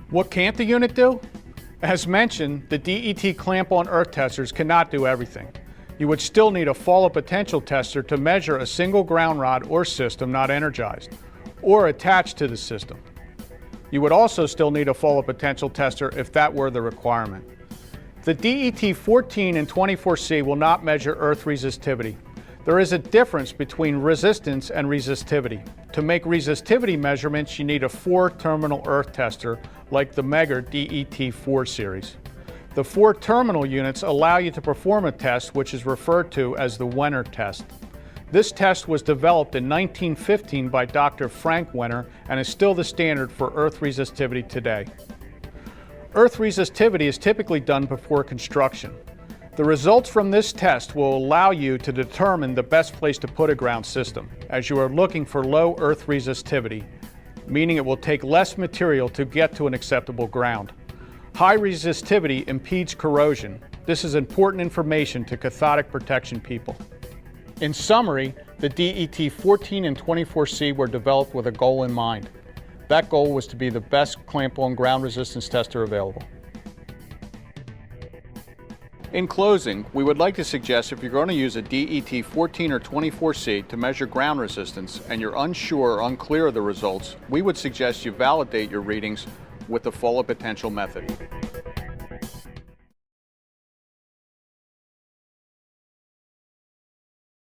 What can't the unit do? As mentioned, the DET clamp-on earth testers cannot do everything. You would still need a fallout potential tester to measure a single ground rod or system not energized, or attached to the system. You would also still need a fallout potential tester if that were the requirement. The DET14 and DET24C will not measure earth resistivity. There is a difference between resistance and resistivity. To make resistivity measurements, you need a 4-terminal earth tester like the Megger DET4 series. The 4-terminal units allow you to perform a test which is referred to as the Wenner test. This test was developed in 1915 by Dr. Frank Wenner and is still the standard for earth resistivity today. Earth resistivity is typically done before construction. The results from this test will allow you to determine the best place to put a ground system, as you are looking for low earth resistivity, meaning it will take less material to get to an acceptable ground. High resistivity impedes corrosion. This is important information to cathodic protection people. In summary, the DET14 and DET24C were developed with a goal in mind. That goal was to be the best clamp-on ground resistance tester available. In closing, we would like to suggest if you're going to use a DET14 or DET24C to measure ground resistance and you're unsure or unclear of the results, we would suggest you validate your readings with the fallout potential method.